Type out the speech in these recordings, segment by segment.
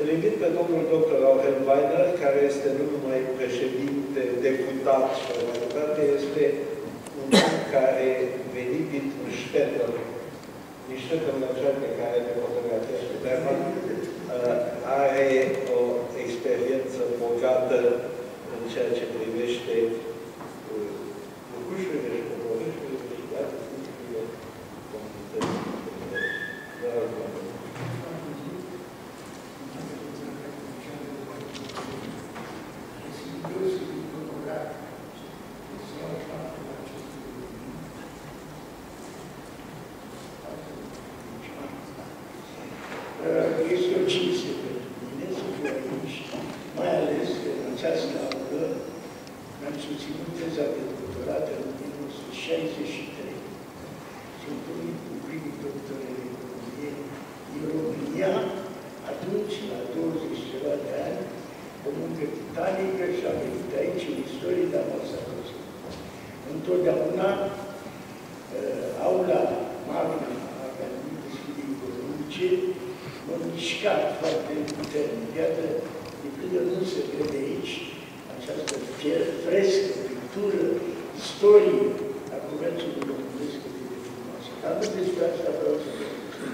Îl invit pe domnul dr. Auhenweiner, care este nu numai președinte, deputat și mai departe, este un om care venit dintr-un ștetel, niște ștetel pe care pe fotografia și Berman, are o experiență bogată în ceea ce privește lucrurile și comunitățile și alte lucrurile comunității. Este o cinste pentru mine să fiu aici, mai ales în această aulă. Mi-am susținut teza de doctorat în 1963. Sunt unul cu primii doctori în economie din România, atunci, la 20 ceva de ani, o muncă titanică și a venit aici în istorie de amasaros. Întotdeauna, aula magna a Academiei Sfintei Economice m-a mișcat foarte puternic. Iată, de până nu se vede aici această frescă, pictură, istorie a comerțului românesc de frumoasă. Dar nu despre asta vreau să vă spun.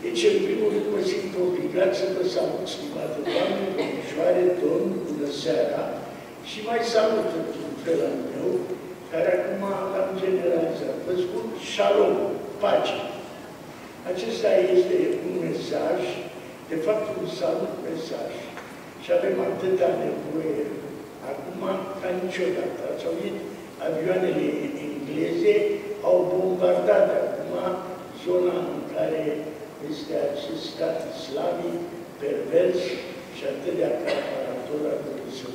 Deci, în primul rând, mă simt obligat să vă salut, stimate doamne, domnișoare, domn, bună seara, și mai salut într-un fel al meu, care acum l-am generalizat. Vă spun shalom, pace. Acesta este un mesaj, de fapt un salut mesaj. Și avem atâta nevoie acum ca niciodată. Ați auzit, avioanele engleze au bombardat acum zona în care este acest stat islamic, pervers și atât de acaparator al Dumnezeu.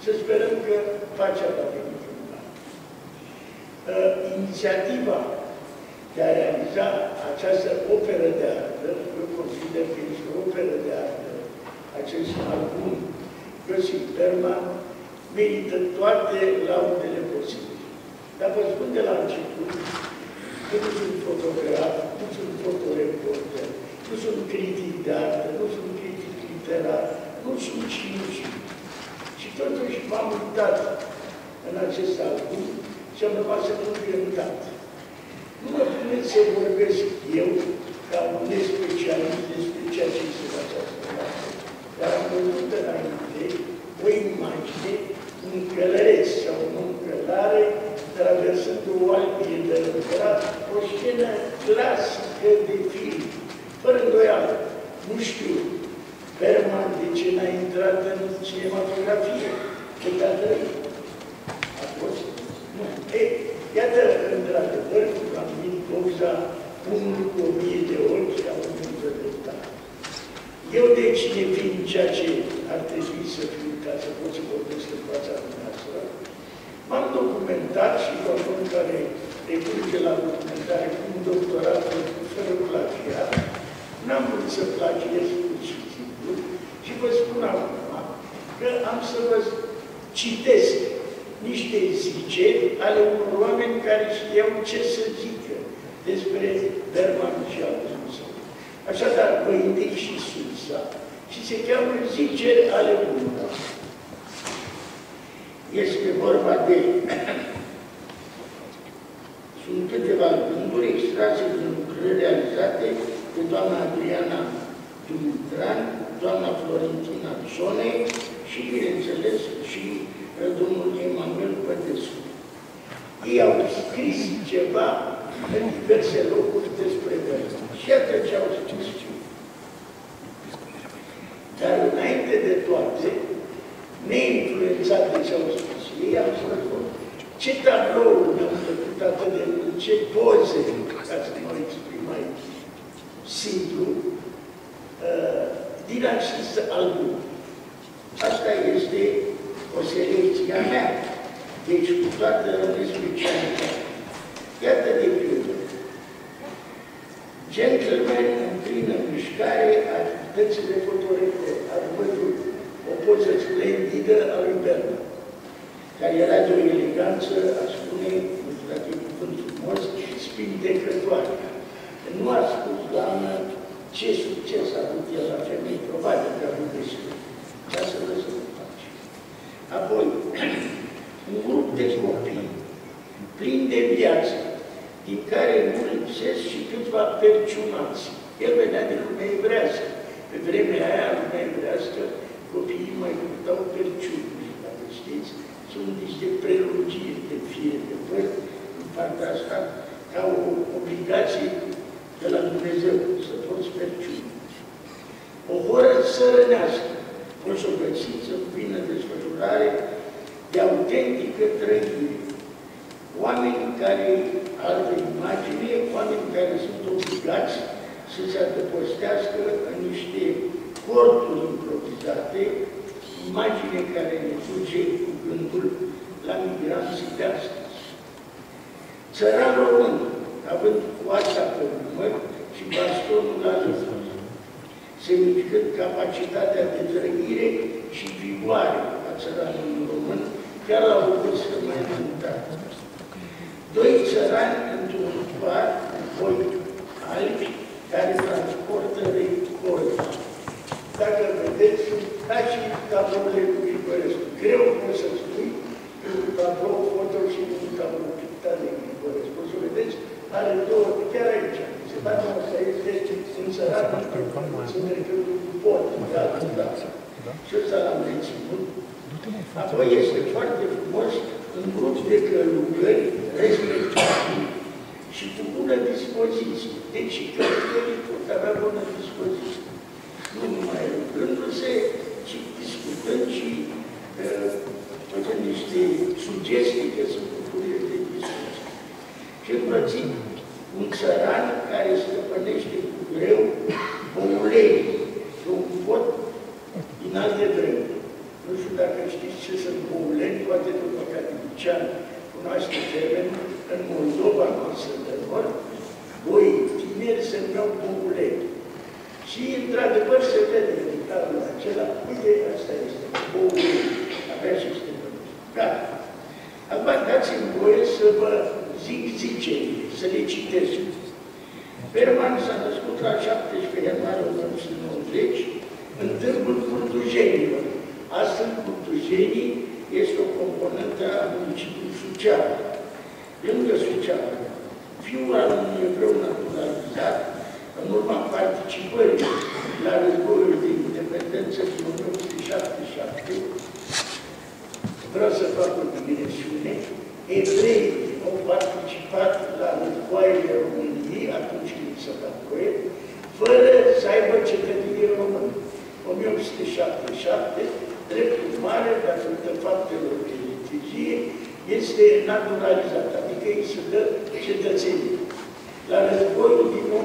Să sperăm că pacea va veni cândva. Inițiativa de a realiza această operă de artă, eu consider că este o operă de artă, acest album, Iosif Berman, merită toate laudele posibile. Dar vă spun de la început, că nu sunt fotograf, nu sunt fotoreporter, nu sunt critic de artă, nu sunt critic literar, nu sunt și. Și totuși m-am uitat în acest album și am rămas încântat. Nu mă puneți să vorbesc eu, ca un nespecialist despre ceea ce este în această carte, dar am văzut înainte o imagine, un călăreț sau o călare, traversând o albie de răbdat, o scenă clasică de film, fără îndoială. Nu știu, Berman, de ce n-a intrat în cinematografie? Cât a trăit? A fost? Nu. Iată, într-adevăr, am venit boxa, unul cu 1000 de ochi, au venit dreptat. Eu, deci, nefiind ceea ce ar trebui să fiu, ca să pot să vorbesc în fața dumneavoastră, m-am documentat și un care recurge la documentare cu un doctorat fără plagiat, n-am vrut să plagiez pur și simplu și vă spun acum că am să vă citesc niște ziceri ale unor oameni care știau ce să zică despre Berman și albumul său. Așadar, vă indic și sursa și se cheamă ziceri ale unora. Este vorba de... Sunt câteva gânduri extrase din lucrări realizate de doamna Adriana Dumitran, doamna Florentina Cione și, bineînțeles, și domnul Emanuel Pătescu. Ei au scris ceva în diverse locuri despre Berman. Și iată ce au scris. Dar înainte de toate, neinfluențat de ce au spus ei, am să spun ce tablouri mi-au plăcut atât de mult, ce poze, ca să mă exprim mai simplu, din acest album. Asta este o selecție a mea, deci cu toată specialitatea. Iată de pildă. Gentleman în plină mișcare, activitățile fotoreporter. Ați văzut o poză splendidă a lui Berman, care era de o eleganță, a spune, nu știu dacă e cuvânt frumos, spintecătoare. Nu a spus, doamnă, ce succes a avut el la femeie. vremea aia, lumea evrească, copiii mai purtau perciuni, dacă știți, sunt niște prelungiri de fir de păr în partea asta, ca o obligație de la Dumnezeu să porți perciuni. O horă sărănească, o să o găsiți în plină desfășurare de autentică trăire. Oameni care, altă imagine, oameni care sunt obligați să se adăpostească în niște corturi improvizate, imagine care ne duce cu gândul la migranții de astăzi. Țăran român, având coața pe umăr și bastonul la lăsă, semnificând capacitatea de trăire și vigoare a țăranului român, chiar la o vârstă mai înaintată. Doi țărani într-un par cu foi albi care transportă recolta. Dacă vedeți, sunt ca și tablourile cu Grigorescu. Greu poți să spui că un tablou foto și un tablou pictat de Grigorescu. Poți să vedeți, are două, chiar aici. Se face asta, este un țăran între felul cu pot, de altă dată. Și ăsta l-am reținut. Apoi este foarte frumos în grup de călugări respectivi și cu bună dispoziție. Deci călugării pot avea bună dispoziție. Nu numai lucrându-se, ci discutând și făcând niște sugestii că sunt lucruri de discuție. Și învățim un țăran care stăpânește cu greu un ulei pe un pot din alte vremuri. Nu știu dacă știți ce sunt bouleni, poate după Catilicean cunoaște termenul, în Moldova noastră de nord, doi tineri se numeau bouleni. Și, într-adevăr, se vede în tablul acela, uite, asta este, bouleni, avea și stăpânește. Gata. Acum dați-mi voie să vă zic zicerile, să le citesc. Berman s-a născut la 17 ianuarie 1990 în târgul Curtujenilor. Astfel, Curtujenii este o componentă a municipiului Suceava. Lângă Suceava, fiul al unui evreu naturalizat, în urma participării la războiul de independență din 1977, vreau să fac o digresiune, evreii au participat la războaiele României, atunci când se dat voie, fără să aibă cetățenie română. 1877, drept urmare, datorită faptelor de litigie, este naturalizat, adică îi se dă cetățenie. La războiul din 1907-1913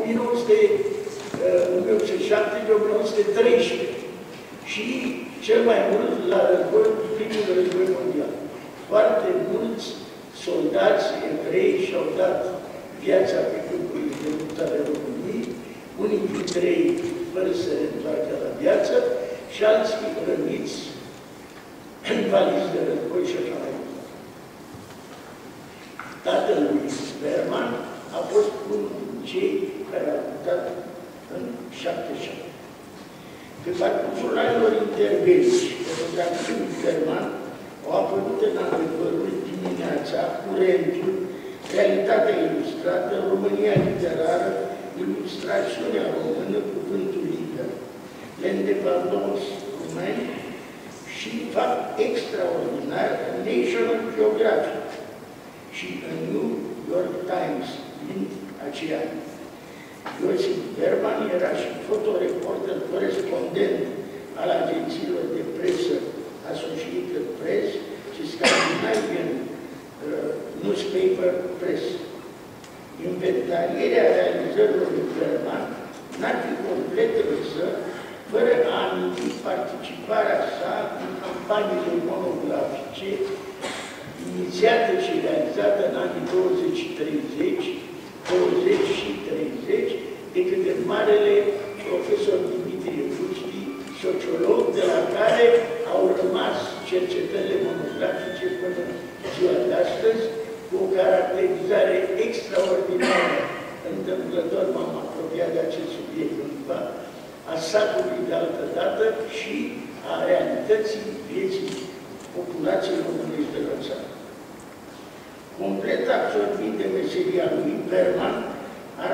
și cel mai mult la războiul, primul război mondial. Foarte mulți soldați evrei și-au dat viața pe câmpul de luptă ale României, unii dintre ei fără să se întoarcă la viață și alții răniți în valizi de război și așa mai mult. Tatălui Berman a fost unul din cei care a luptat în 77. Pe parcursul anilor intervenții, fotografii Berman au apărut în Adevărul, Dimineața, Curentul, Realitatea ilustrată, România literară, Ilustrațiunea română, Cuvântul liber, L'Independance Romaine și fapt extraordinar National Geographic și în New York Times din aceea an. Iosif Berman era și fotoreporter corespondent al agențiilor de presă Associated Press și Scandinavian Newspaper Press. Inventarierea realizărilor lui Berman n-ar fi completă însă fără a aminti participarea sa în campaniile monografice inițiată și realizată în anii 20 și 30 de către marele profesor Dimitrie Vucti, sociolog, de la care au rămas cercetările monografice până ziua de astăzi, cu o caracterizare extraordinară. Întâmplător m-am apropiat de acest subiect cândva, a satului de altă dată și a realității vieții populației românești de la țară. Complet absorbit de meseria lui, Berman a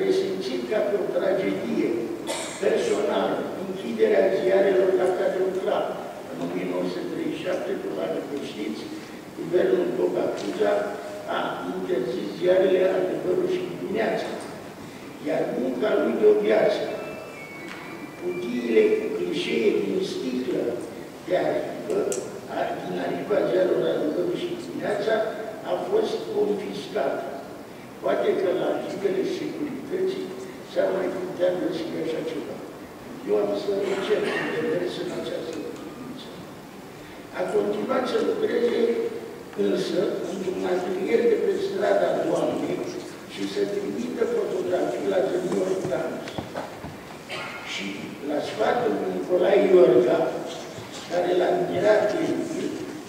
resimțit ca pe o tragedie personală, În 1937, probabil că știți, guvernul Bogacuza a interzis ziarele Adevărul și Dimineața, iar munca lui de o viață, cutiile cu clișee din sticlă de arhivă, din arhiva ziarului Adevărul și Dimineața, a fost confiscată. Poate că la arhivele securității s-ar mai putea găsi așa ceva. Eu am să încep un demers în această privință. A continuat să lucreze însă într-un atelier de pe strada Doamnei și să trimită fotografii la The New York Times. Și la sfatul lui Nicolae Iorga, care l-a admirat teribil,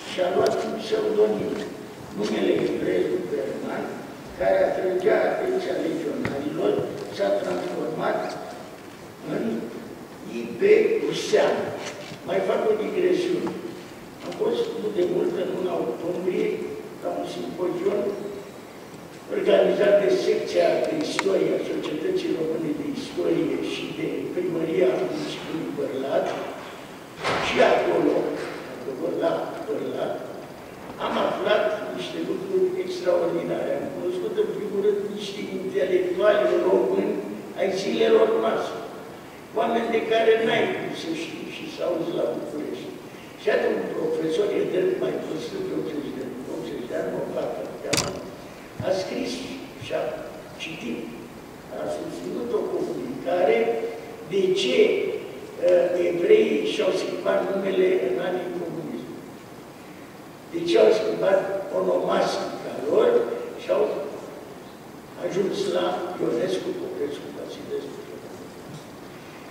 și-a luat un pseudonim, numele evreu Berman, care atrăgea atenția legionarilor, s-a transformat în I.B. Usean. Mai fac o digresiune. Am fost nu de mult în luna octombrie la un simpozion organizat de secția de istorie a Societății Române de Istorie și de Primăria Municipiului Bărlat. Și acolo, la Bărlat, am aflat niște lucruri extraordinare. Am cunoscut în primul rând niște intelectuali români ai zilelor noastre. Oameni de care n-ai cum să știi și să auzi la București. Și atunci un profesor, e drept mai vârstă de 80 de ani, mă facă, a scris și a citit, a susținut o comunicare de ce evreii și-au schimbat numele în anii comunism. De ce au schimbat onomastica lor și au ajuns la Ionescu, Popescu, Vasilescu.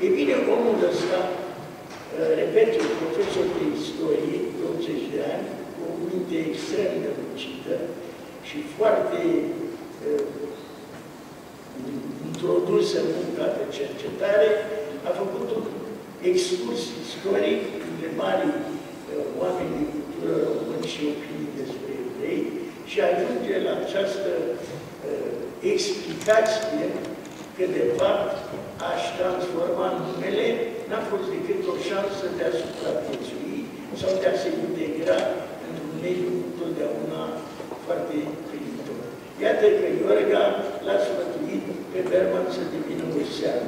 E bine, omul ăsta, repet, un profesor de istorie, de 80 de ani, cu o minte extrem de lucidă și foarte introdusă în munca de cercetare, a făcut un excurs istoric de mari oameni de cultură români și opinii despre evrei și ajunge la această explicație că, de fapt, a-și transforma numele n-a fost decât o șansă de a supraviețui sau de a se integra într-un mediu întotdeauna foarte primitor. Iată că Iorga l-a sfătuit pe Berman să devină Usean.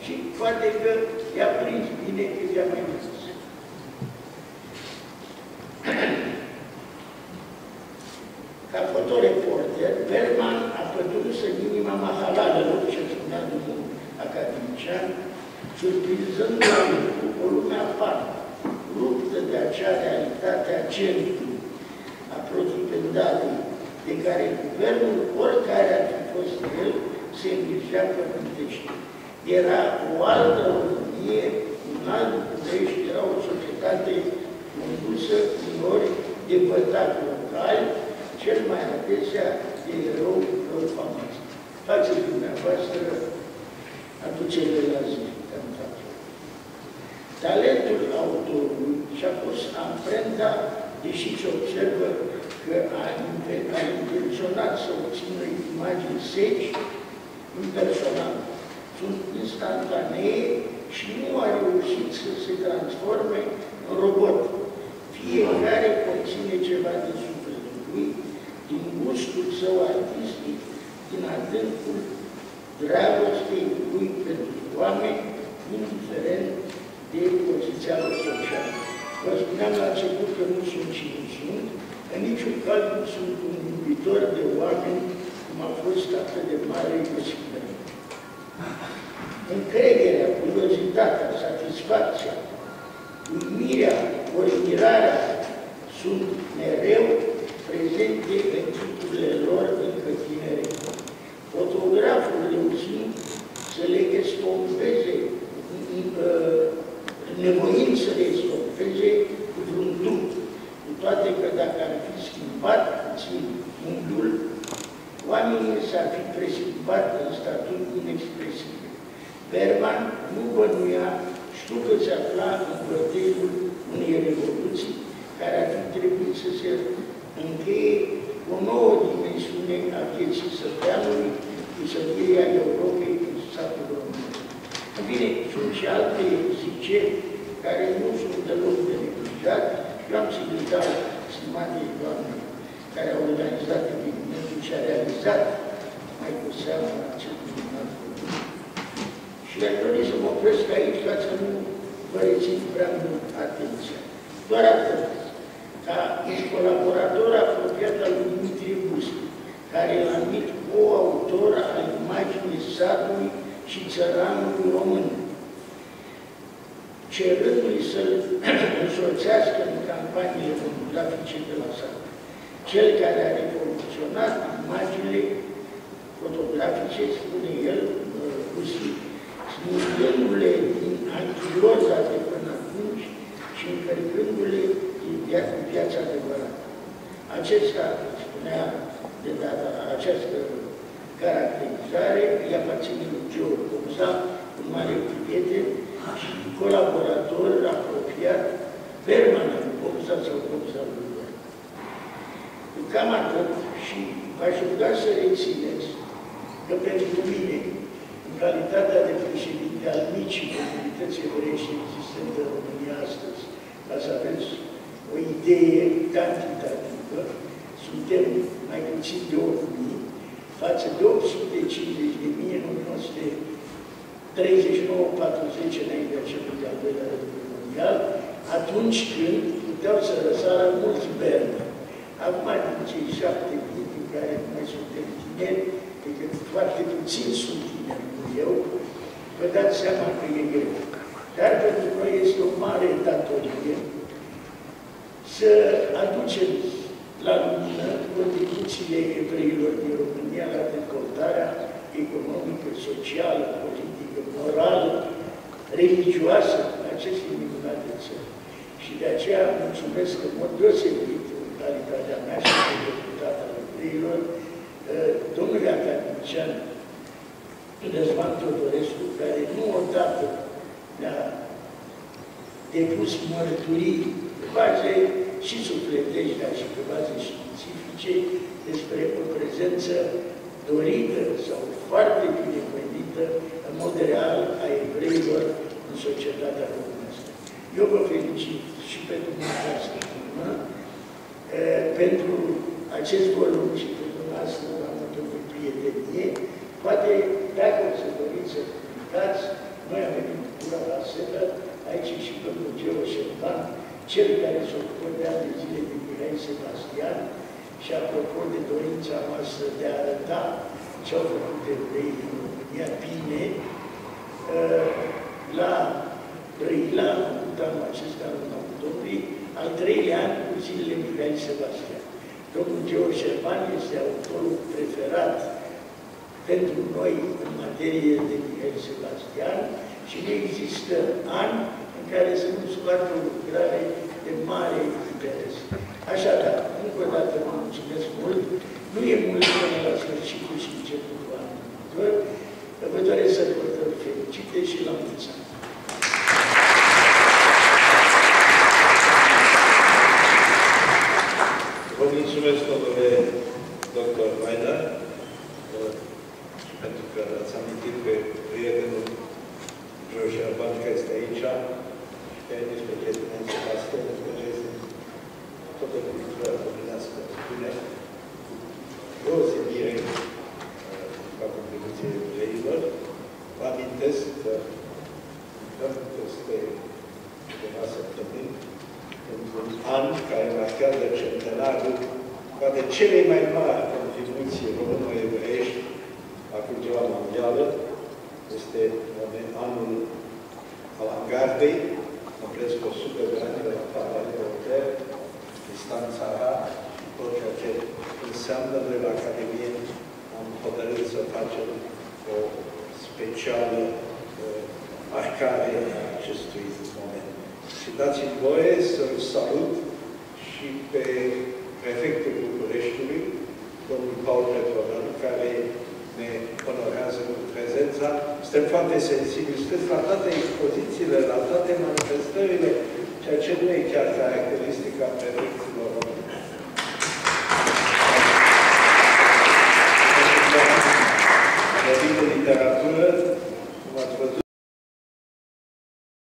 Și poate că i-a prins bine că i-a mai zis. Ca fotoreporter, Berman a pătruns în inima mahalalelor, ce spunea domnul academician, surprinzând o lume aparte, ruptă de acea realitate a centrului, a protrupendalei, de care guvernul, oricare ar fi fost el, se îngrijea pământește. Era o altă Românie, un alt București, era o societate condusă uneori de bătac local, cel mai adesea de erou famas. Faceți dumneavoastră aducerile la zi. Talentul autorului și-a pus amprenta, deși se observă că a intenționat să obțină imagini seci, impersonale. Sunt instantanee și nu a reușit să se transforme în robot. Fiecare conține ceva din sufletul lui, din gustul său artistic, din adâncul dragostei lui pentru oameni, indiferent de poziția lor socială. Vă spuneam la început că nu sunt și nu sunt, în niciun caz nu sunt un iubitor de oameni cum a fost atât de mare Iosif Berman. Încrederea, curiozitatea, satisfacția, uimirea, mirarea sunt mereu prezente în tipurile lor încă tinere. Fotograful reușind să le estompeze, nevoind să le estompeze cu vreun trup, cu toate că dacă ar fi schimbat puțin unghiul, oamenii s-ar fi presimpat în statut inexpresibil. Berman nu bănuia, știu că se afla în protejul unei revoluții care ar fi trebuit să se încheie o nouă dimensiune a vieții săteanului cu sădirea Europei în statul român. În bine, sunt și alte ziceri care nu sunt deloc de neglijat. organizat. Eu am secretar stimatei doamne care a organizat evenimentul și a realizat mai cu seamă acest minunat lucru. Și aș dori să mă opresc aici ca să nu vă rețin prea mult atenția. Doar atât. Ca un colaborator apropiat al lui Dimitrie Bustu, care l-a numit co-autor al imaginii satului și țăranului român, cerându-i să-l însoțească în campaniile fotografice de la sat. Cel care a revoluționat imaginile fotografice, spune el, smulgându-le din anchiloza de până atunci și încărcându-le cu viața adevărată. Acesta, spunea de data această caracterizare, îi aparține lui George Copza, un mare prieten și colaborator apropiat, permanent, Copza sau Copza lui el. Cam atât și v-aș ruga să rețineți că pentru mine, în calitatea de președinte al micii comunități evreiești existente în România astăzi, ca să aveți o idee cantitativă, suntem mai puțin de 8.000, față de 850.000 în 1939-40 înainte de celui de-al doilea război mondial, atunci când puteau să răsară mulți berni. Acum, din cei 7.000, din care nu mai suntem tineri, decât foarte puțin sunt tineri cu eu, vă dați seama că e greu. Dar pentru noi este o mare datorie să aducem la lumină contribuțiile evreilor din România la dezvoltarea economică, socială, politică, morală, religioasă a acestei minunate țări. Și de aceea mulțumesc în mod deosebit, în calitatea mea și de deputat al evreilor, domnului academician Răzvan Teodorescu, care nu odată ne-a depus mărturii pe baze și sufletești, dar și pe baze științifice despre o prezență dorită sau foarte binevenită în mod real a evreilor în societatea românească. Eu vă felicit și pe dumneavoastră pentru acest volum și pe dumneavoastră, doamnă, pentru prietenie. Poate, dacă o să doriți să publicați, noi avem cultura la setă, aici și domnul Geo Șerban, cel care se ocupă de ani de zile de Mihai Sebastian, și apropo de dorința noastră de a arăta ce au făcut evreii în România bine, la Brăila, am făcut anul acesta, în octombrie, al 3-lea an cu zilele Mihai Sebastian. Domnul Geo Șerban este autorul preferat pentru noi în materie de Mihai Sebastian și nu există an în care să nu scoată o lucrare de mare interes. Așadar, încă o dată vă mulțumesc mult. Nu e mult până la sfârșitul și începutul anului viitor. Vă doresc sărbători fericite și la mulți ani. Vă mulțumesc, domnule dr. Vaida, pentru că ați amintit pe prietenul George Șerban, care este aici, și care despre prietenul Sebastian, care este toată cultura românească spune, deosebire ca contribuție evreilor. Vă amintesc că peste câteva săptămâni, într-un an care marchează centenarul, poate cele mai mari contribuții româno-evreiești la cultura mondială, este anul avangardei, complet 100 de ani de la Paris Voltaire, distanța A, tot ceea ce înseamnă noi la Academie, am hotărât să facem o specială marcare a acestui moment. Și dați-mi voie să-l salut și pe prefectul Bucureștiului, domnul Paul Petrovan, care ne onorează cu prezența. Suntem foarte sensibili, sunteți la toate expozițiile, la toate manifestările, ceea ce nu e chiar caracteristic